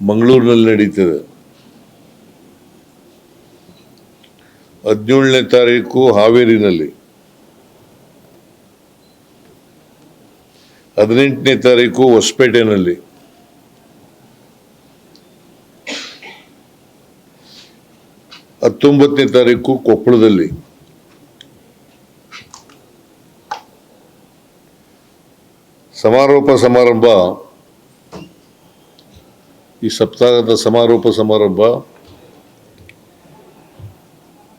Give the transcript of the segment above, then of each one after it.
ಮಂಗಳೂರಿನಲ್ಲಿ ನಡೀತದೆ. 17ನೇ ತಾರೀಕು ಹಾವೇರಿನಲ್ಲಿ, 18ನೇ ತಾರೀಕು ಹೊಸಪೇಟೆನಲ್ಲಿ, 19ನೇ ತಾರೀಕು ಕೊಪ್ಪಳದಲ್ಲಿ, ಸಮಾರೋಪ ಈ ಸಪ್ತಾಹದ ಸಮಾರೋಪ ಸಮಾರಂಭ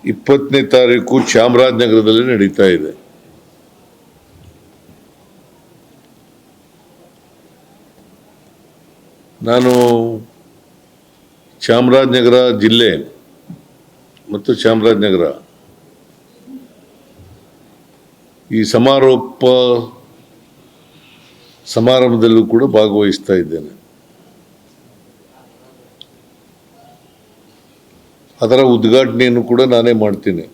20ನೇ ತಾರೀಕು ಚಾಮರಾಜನಗರದಲ್ಲಿ ನಡೀತಾ ಇದೆ. ನಾನು ಚಾಮರಾಜನಗರ ಜಿಲ್ಲೆ ಮತ್ತು ಚಾಮರಾಜನಗರ ಈ ಸಮಾರಂಭದಲ್ಲೂ ಕೂಡ ಭಾಗವಹಿಸ್ತಾ ಇದ್ದೇನೆ. ಅದರ ಉದ್ಘಾಟನೆಯನ್ನು ಕೂಡ ನಾನೇ ಮಾಡ್ತೀನಿ.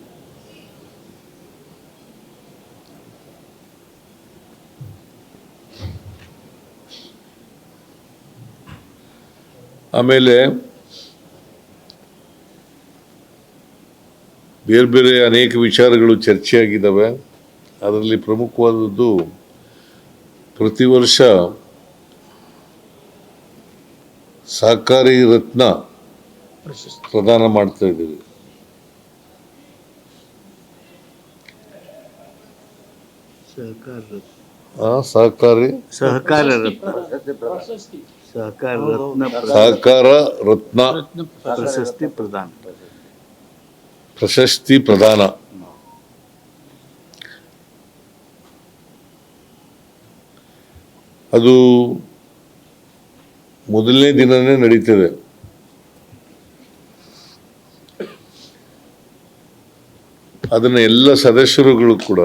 ಆಮೇಲೆ ಬೇರೆ ಬೇರೆ ಅನೇಕ ವಿಚಾರಗಳು ಚರ್ಚೆಯಾಗಿದ್ದಾವೆ. ಅದರಲ್ಲಿ ಪ್ರಮುಖವಾದದ್ದು ಪ್ರತಿ ವರ್ಷ ಸಹಕಾರಿ ರತ್ನ ಪ್ರದಾನ ಮಾಡ್ತಾ ಇದ್ದೀವಿ. ಸಹಕಾರ ರತ್ನ ಪ್ರಶಸ್ತಿ ಪ್ರದಾನ. ಅದು ಮೊದಲನೇ ದಿನನೇ ನಡೀತದೆ. ಅದನ್ನ ಎಲ್ಲ ಸದಸ್ಯರುಗಳು ಕೂಡ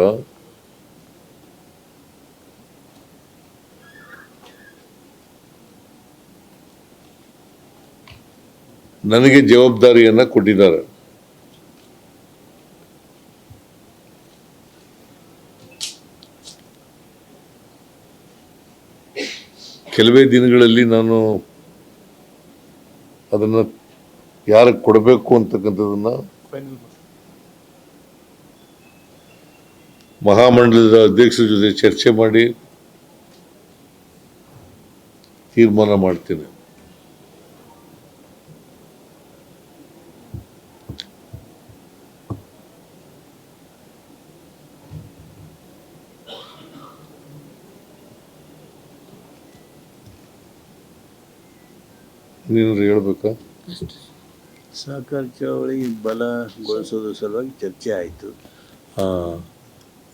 ನನಗೆ ಜವಾಬ್ದಾರಿಯನ್ನ ಕೊಟ್ಟಿದ್ದಾರೆ. ಕೆಲವೇ ದಿನಗಳಲ್ಲಿ ನಾನು ಅದನ್ನ ಯಾರಿಗೆ ಕೊಡಬೇಕು ಅಂತಕ್ಕಂಥದನ್ನ ಮಹಾಮಂಡಲದ ಅಧ್ಯಕ್ಷರ ಜೊತೆ ಚರ್ಚೆ ಮಾಡಿ ತೀರ್ಮಾನ ಮಾಡ್ತೇನೆ. ನೀನಾದ್ರು ಹೇಳ್ಬೇಕಾ? ಸಹಕಾರ ಚಳವಳಿ ಬಲಗೊಳಿಸೋದ್ರ ಸಲುವಾಗಿ ಚರ್ಚೆ ಆಯಿತು.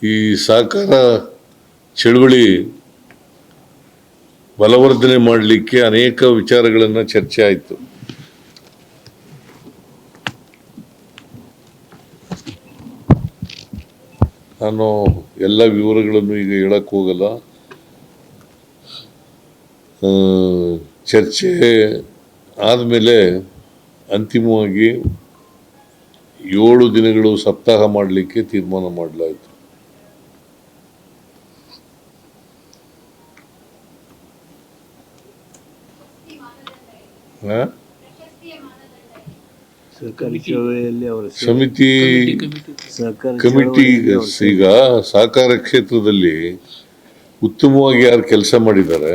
ಈ ಸಹಕಾರ ಚಳವಳಿ ಬಲವರ್ಧನೆ ಮಾಡಲಿಕ್ಕೆ ಅನೇಕ ವಿಚಾರಗಳನ್ನು ಚರ್ಚೆ ಆಯಿತು. ನಾನು ಎಲ್ಲ ವಿವರಗಳನ್ನು ಈಗ ಹೇಳಕ್ ಹೋಗಲ್ಲ. ಚರ್ಚೆ ಆದಮೇಲೆ ಅಂತಿಮವಾಗಿ 7 ದಿನಗಳು ಸಪ್ತಾಹ ಮಾಡಲಿಕ್ಕೆ ತೀರ್ಮಾನ ಮಾಡಲಾಯಿತು. ಸಮಿತಿ ಕಮಿಟಿ ಈಗ ಸಹಕಾರ ಕ್ಷೇತ್ರದಲ್ಲಿ ಉತ್ತಮವಾಗಿ ಯಾರು ಕೆಲಸ ಮಾಡಿದ್ದಾರೆ,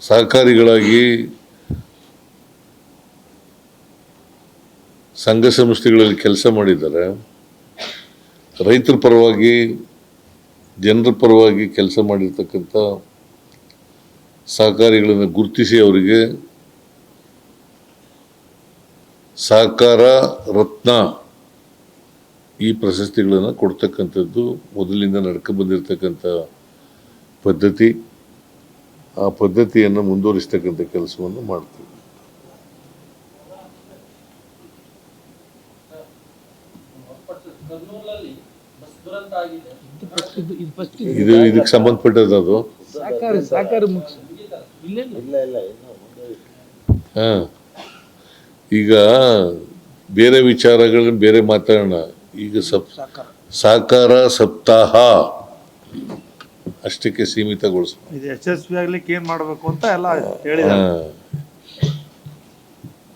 ಸಹಕಾರಿಗಳಾಗಿ ಸಂಘ ಸಂಸ್ಥೆಗಳಲ್ಲಿ ಕೆಲಸ ಮಾಡಿದ್ದಾರೆ, ರೈತರ ಪರವಾಗಿ ಜನರ ಪರವಾಗಿ ಕೆಲಸ ಮಾಡಿರ್ತಕ್ಕಂಥ ಸಹಕಾರಿಗಳನ್ನು ಗುರುತಿಸಿ ಅವರಿಗೆ ಸಹಕಾರ ರತ್ನ ಈ ಪ್ರಶಸ್ತಿಗಳನ್ನು ಕೊಡ್ತಕ್ಕಂಥದ್ದು ಮೊದಲಿಂದ ನಡ್ಕೊಂಡು ಬಂದಿರತಕ್ಕಂಥ ಪದ್ಧತಿ. ಆ ಪದ್ಧತಿಯನ್ನು ಮುಂದುವರಿಸ್ತಕ್ಕಂಥ ಕೆಲಸವನ್ನು ಮಾಡ್ತೀವಿ. ಇದಕ್ಕೆ ಸಂಬಂಧಪಟ್ಟದ್ದು ಅದು. ಈಗ ಬೇರೆ ವಿಚಾರಗಳನ್ನ ಬೇರೆ ಮಾತಾಡೋಣ. ಈಗ ಸಹಕಾರ ಸಪ್ತಾಹ ಅಷ್ಟಕ್ಕೆ ಸೀಮಿತಗೊಳಿಸ. ಇದು ಯಶಸ್ವಿ ಆಗ್ಲಿಕ್ಕೆ ಏನ್ ಮಾಡ್ಬೇಕು ಅಂತ ಎಲ್ಲ ಹೇಳಿದ್ದಾರೆ.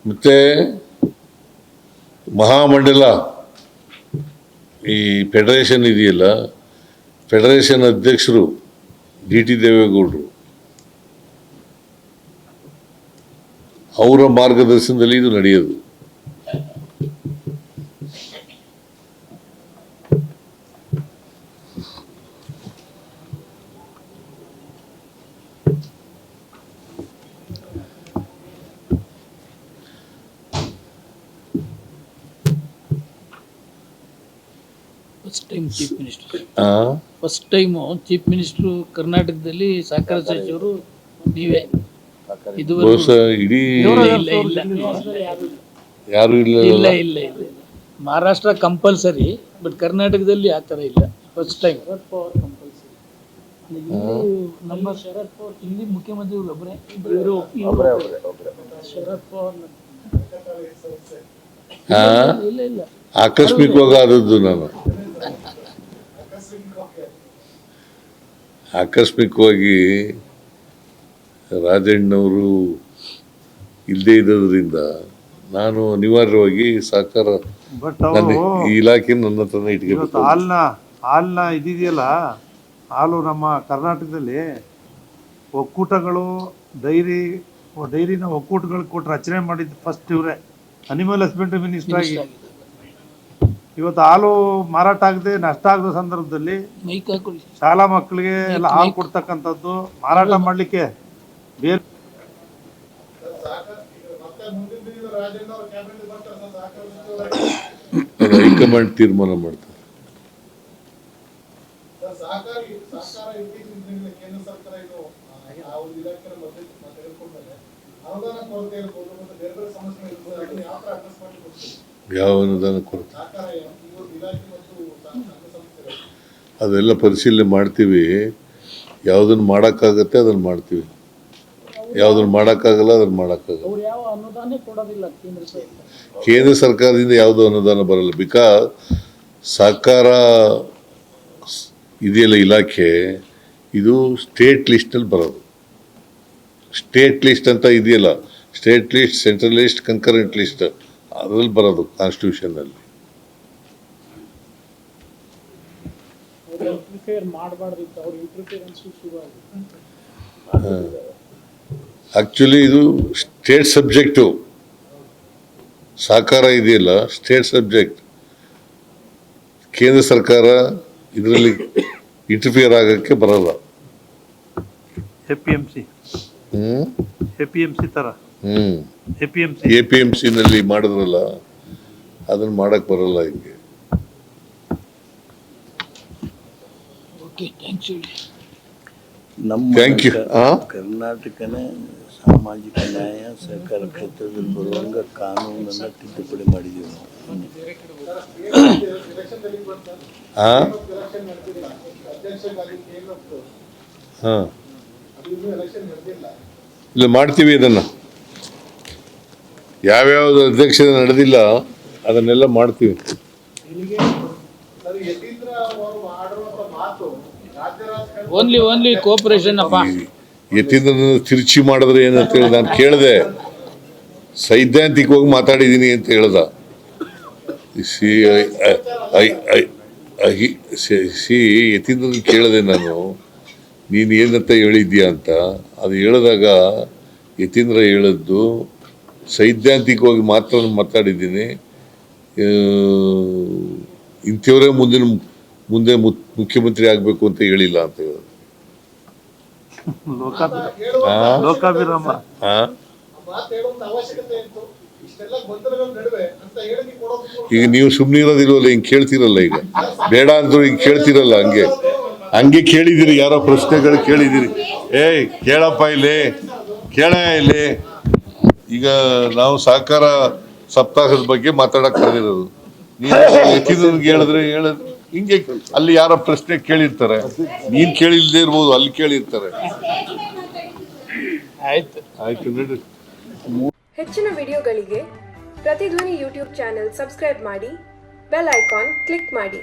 ಮತ್ತೆ ಮಹಾಮಂಡಲ ಈ ಫೆಡರೇಷನ್ ಇದೆಯಲ್ಲ, ಫೆಡರೇಷನ್ ಅಧ್ಯಕ್ಷರು DT ದೇವೇಗೌಡರು, ಅವರ ಮಾರ್ಗದರ್ಶನದಲ್ಲಿ ಇದು ನಡೆಯೋದು. ಫಸ್ಟ್ ಟೈಮ್ ಚೀಫ್ ಮಿನಿಸ್ಟರ್ ಕರ್ನಾಟಕದಲ್ಲಿ ಸಹಕಾರ ಸಚಿವರು ನೀವೇ. ಇದು ಬಹುಶಃ ಇಡೀ ಯಾರು ಇಲ್ಲ ಮಹಾರಾಷ್ಟ್ರ ಕಂಪಲ್ಸರಿ, ಬಟ್ ಕರ್ನಾಟಕದಲ್ಲಿ ಆ ಥರ ಇಲ್ಲ. ಫಸ್ಟ್ ಟೈಮ್ ನಮ್ಮ ಶರದ್ ಪವಾರ್ ಇಲ್ಲಿ ಮುಖ್ಯಮಂತ್ರಿ ಒಬ್ಬರೇ, ಶರದ್ ಪವಾರ್ ಇಲ್ಲ ಆಕಸ್ಮಿಕವಾಗಿ ಆದದ್ದು. ನಾನು ಆಕಸ್ಮಿಕವಾಗಿ ರಾಜಣ್ಣವರು ಇಲ್ಲದೇ ಇರೋದ್ರಿಂದ ನಾನು ಅನಿವಾರ್ಯವಾಗಿ ಸಹಕಾರ ಬಟ್ ಈ ಇಲಾಖೆ ನನ್ನ ಹತ್ರನೇ ಇಟ್ಕೊಬೇಕು. ಹಾಲ್ನ ಇದಿದೆಯಲ್ಲ, ಹಾಲು ನಮ್ಮ ಕರ್ನಾಟಕದಲ್ಲಿ ಒಕ್ಕೂಟಗಳು ಡೈರಿನ ಒಕ್ಕೂಟಗಳು ಕೊಟ್ಟು ರಚನೆ ಮಾಡಿದ್ದು ಫಸ್ಟ್ ಇವರೇ, ಅನಿಮಲ್ ಹಸ್ಬೆಂಡ್ರಿ ಮಿನಿಸ್ಟರ್ ಆಗಿ. ಇವತ್ತು ಹಾಲು ಮಾರಾಟ ಆಗದೆ ನಷ್ಟ ಆಗದ ಸಂದರ್ಭದಲ್ಲಿ ಶಾಲಾ ಮಕ್ಕಳಿಗೆ ಎಲ್ಲ ಹಾಲು ಕೊಡ್ತಕ್ಕಂಥದ್ದು, ಮಾರಾಟ ಮಾಡಲಿಕ್ಕೆ ಬೇರೆ ಹೈಕಮಾಂಡ್ ತೀರ್ಮಾನ ಮಾಡ್ತಾರೆ. ಯಾವ ಅನುದಾನ ಕೊರತೆ ಅದೆಲ್ಲ ಪರಿಶೀಲನೆ ಮಾಡ್ತೀವಿ. ಯಾವುದನ್ನು ಮಾಡೋಕ್ಕಾಗತ್ತೆ ಅದನ್ನು ಮಾಡ್ತೀವಿ, ಯಾವುದನ್ನು ಮಾಡೋಕ್ಕಾಗಲ್ಲ ಅದನ್ನು ಮಾಡೋಕ್ಕಾಗಲ್ಲ. ಕೇಂದ್ರ ಸರ್ಕಾರದಿಂದ ಯಾವುದೋ ಅನುದಾನ ಬರಲ್ಲ. ಬಿಕಾಸ್ ಸಹಕಾರ ಇದೆಯಲ್ಲ ಇಲಾಖೆ, ಇದು ಸ್ಟೇಟ್ ಲಿಸ್ಟಲ್ಲಿ ಬರೋದು. ಸ್ಟೇಟ್ ಲಿಸ್ಟ್ ಅಂತ ಇದೆಯಲ್ಲ, state list, central list, concurrent list, ಅದರಲ್ಲಿ ಬರೋದು ಕಾನ್ಸ್ಟಿಟ್ಯೂಷನ್ನಲ್ಲಿ. ಆಕ್ಚುಲಿ ಇದು ಸ್ಟೇಟ್ ಸಬ್ಜೆಕ್ಟು. ಸಹಕಾರ ಇದೆಯಲ್ಲ ಸ್ಟೇಟ್ ಸಬ್ಜೆಕ್ಟ್. ಕೇಂದ್ರ ಸರ್ಕಾರ ಇದರಲ್ಲಿ ಇಂಟರ್ಫಿಯರ್ ಆಗೋಕ್ಕೆ ಬರಲ್ಲ. APMC ತರ APMC ನಲ್ಲಿ ಮಾಡಿದ್ರಲ್ಲ, ಅದನ್ನು ಮಾಡಕ್ ಬರಲ್ಲ ಹಿಂಗೆ. ನಮ್ಮ ಥ್ಯಾಂಕ್ ಯು. ಕರ್ನಾಟಕನೇ ಸಾಮಾಜಿಕ ನ್ಯಾಯ ಸಹಕಾರ ಕ್ಷೇತ್ರದಲ್ಲಿ ಬರುವಂಗ ಕಾನೂನನ್ನು ತಿದ್ದುಪಡಿ ಮಾಡಿದ್ದೀವಿ ನಾವು. ಇಲ್ಲ ಮಾಡ್ತೀವಿ ಇದನ್ನು. ಯಾವ್ಯಾವ್ದು ಅಧ್ಯಕ್ಷತೆ ನಡೆದಿಲ್ಲ ಅದನ್ನೆಲ್ಲ ಮಾಡ್ತೀವಿ. ಓನ್ಲಿ ಕೋಆಪರೇಷನ್ ಅಪ್ಪ. ಯತೀಂದ್ರನ ತಿರುಚಿ ಮಾಡಿದ್ರೆ ಏನಂತ ಹೇಳಿ ನಾನು ಕೇಳಿದೆ. ಸೈದ್ಧಾಂತಿಕವಾಗಿ ಮಾತಾಡಿದ್ದೀನಿ ಅಂತ ಹೇಳ್ದ. ಯತೀಂದ್ರನ ಕೇಳಿದೆ ನಾನು, ನೀನು ಏನಂತ ಹೇಳಿದ್ಯಾ ಅಂತ. ಅದು ಹೇಳಿದಾಗ ಯತೀಂದ್ರ ಹೇಳಿದ್ದು ಸೈದ್ಧಾಂತಿಕವಾಗಿ ಮಾತ್ರ ಮಾತಾಡಿದ್ದೀನಿ, ಇಂಥವರೇ ಮುಂದೆ ಮುಖ್ಯಮಂತ್ರಿ ಆಗಬೇಕು ಅಂತ ಹೇಳಿಲ್ಲ ಅಂತ ಹೇಳಿದ್ರು. ಈಗ ನೀವು ಸುಮ್ಮನೆ ಇರೋದಿಲ್ವಲ್ಲ, ಹಿಂಗೆ ಕೇಳ್ತಿರಲ್ಲ. ಈಗ ಬೇಡ ಅಂದ್ರು ಹಿಂಗೆ ಕೇಳ್ತಿರಲ್ಲ. ಹಂಗೆ ಕೇಳಿದಿರಿ, ಯಾರೋ ಪ್ರಶ್ನೆಗಳು ಕೇಳಿದಿರಿ. ಕೇಳಪ್ಪ ಇಲ್ಲಿ, ಇಲ್ಲಿ ಈಗ ನಾವು ಸಹಕಾರ ಸಪ್ತಾಹದ ಬಗ್ಗೆ ಮಾತಾಡಕ್ ಕರೆದಿರೋದು. ನೀವು ಹೇಳಿದ್ರೆ ಹಿಂಗೆ ಅಲ್ಲಿ ಯಾರೋ ಪ್ರಶ್ನೆ ಕೇಳಿರ್ತಾರೆ, ನೀನ್ ಕೇಳಿಲ್ದೇ ಇರ್ಬೋದು, ಅಲ್ಲಿ ಕೇಳಿರ್ತಾರೆ. ಆಯ್ತು ನಡ್ರಿ. ಹೆಚ್ಚಿನ ವಿಡಿಯೋಗಳಿಗೆ ಪ್ರತಿಧ್ವನಿ ಯೂಟ್ಯೂಬ್ ಚಾನೆಲ್ ಸಬ್ಸ್ಕ್ರೈಬ್ ಮಾಡಿ, ಬೆಲ್ ಐಕಾನ್ ಕ್ಲಿಕ್ ಮಾಡಿ.